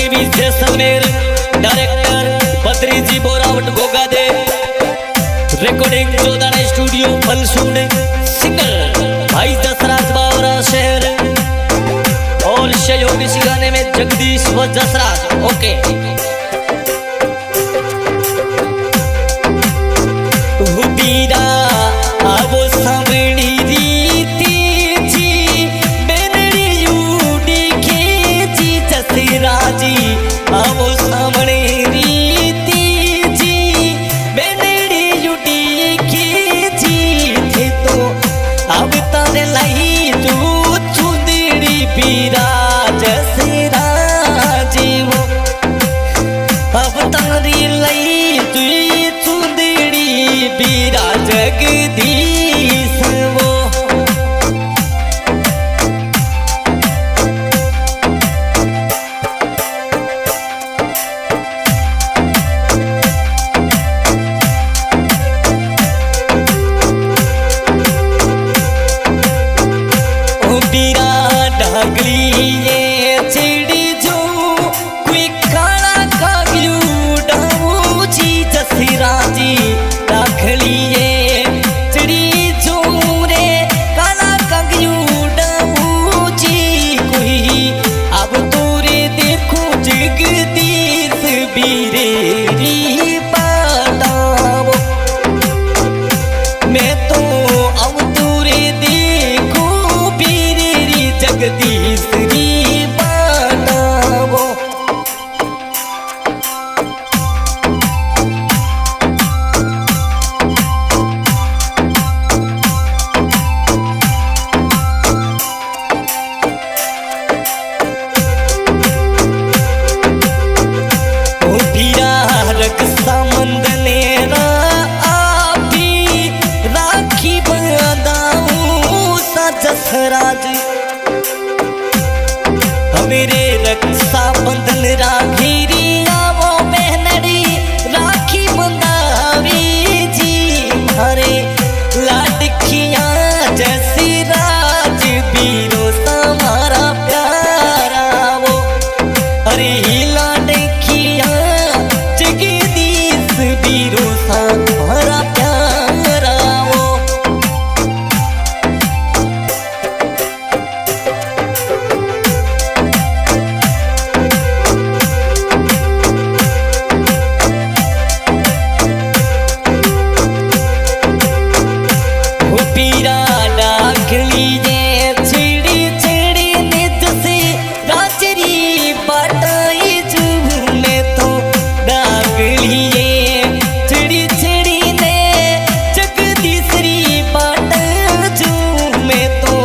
TV Jaisalmer, director Badri जी बोरावट गोगा दे, recording जोदाना studio फलसून, singer भाई दसराज बावरा शहर और सहयोग इस गाने में जगदीश व दसराज। ओके बीरा आवो सामणी रीति जी बेनड़ी यूडी खेची जसराजी आवो सामणी रीति जी बेनड़ी यूडी खेची थे तो अब तारे लाई तू चुंदड़ी बीरा जसराजी वो अब तारी लाई तू बीरा जगदीश वो बीरा ढागली ये चिड़ी जो कोई काला कागलू डाऊ जी जसराजी ढागली ये चिड़ी जो रे काला कागलू डाऊ जी कोई अब तोरे देखो जगदीश बीरे री बताओ मैं तो अब तोरे देखो बीरे री जगदीश री बताओ जसराज मेरे रक्षा बंधन राखी आवो बहनड़ी राखी बंधावी जी हरे लाडकिया जसराज बीरो समारा प्यारा वो अरे लाडकिया जगदीश बीरो समारा प्यारा वो बीरा डाकली ये चिड़ी चिड़ी नित से राजरी बाटाई जू में तो डाकली ये चिड़ी चिड़ी ने जगदीशरी बाटा जू में तो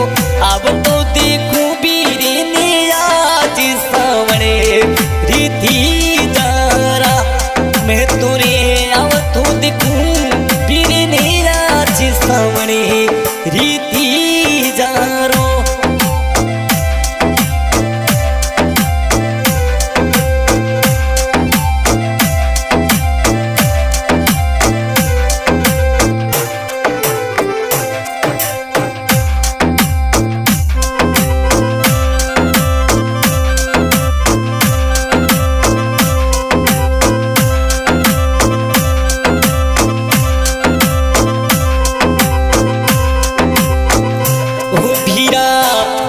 अब तो देखो बीरे ने आज सावणे रीति जारा मैं तुरे अब तो देखूं बीरे ने आज सावणे रीति जारो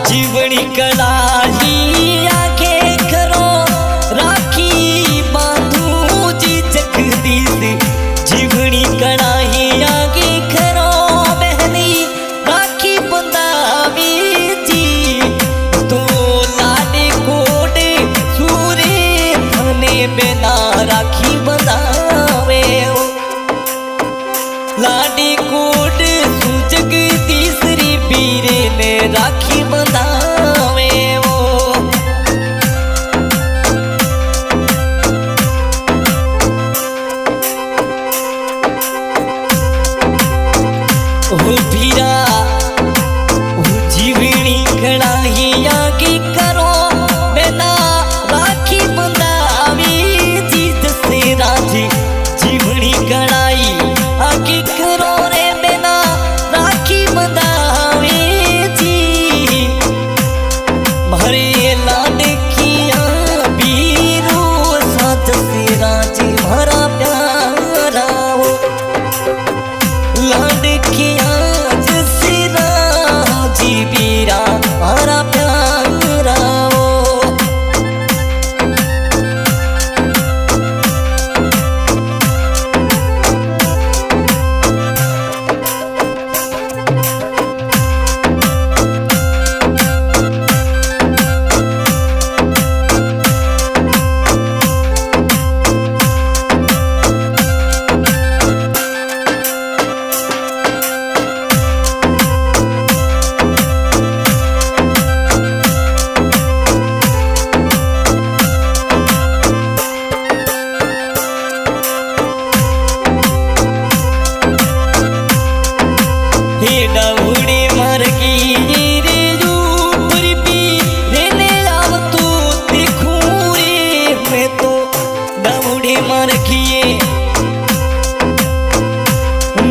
जीवनी कलाई आगे करो राखी बांधू जी जगदीश जीवनी कलाई आगे करो बहनी राखी बंधावी जी तो लाडे कोडे सूरे धने बिना राखी बंधावे लाडे कोड सू जगदीश री बीरे ने राखी बंधावे जी बीरा मारा प्यारा वो। डाउडी मर की रे ऊपर भी रहने आव तू देखूं रे मैं तो डाउडी मर किए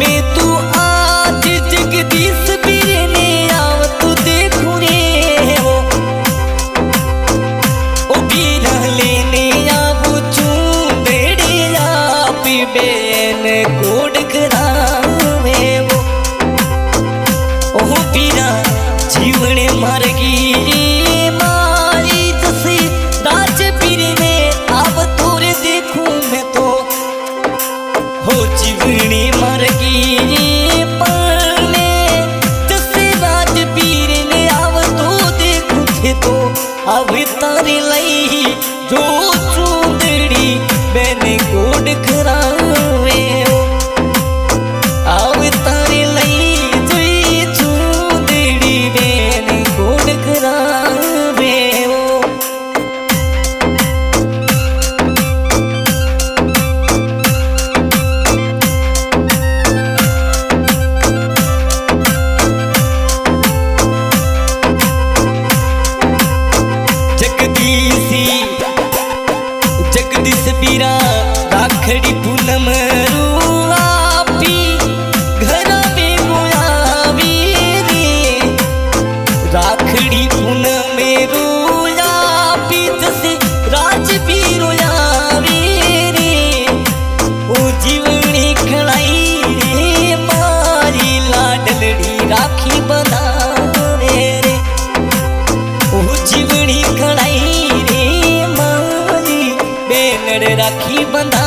मैं तू आज जगदीश भी रहने आव तू देखूं रे ओ बीरा लेने आव चू बेड़िया पी बेन कोड करावे वो। ओह बीरा जीवने मर गई मारी जसी राज पीर में अब तोरे देखूं मैं तो हो जीवने मर गई पलने जसी राज पीर ने अब तो देखूं थे तो अब तारे लई जो चूंदड़ी मैंने कोड करावे अब तारे लई जगदीश बीरा राखड़ी पूनम रूआपी घर में गोयावी रे राखड़ी पूनम रूआपी जसे राज भी रोयावी रे ओ जीवनी खड़ाई रे मारी लाडलड़ी राखी बनावे रे ओ जीवनी खड़ाई राखी बंधा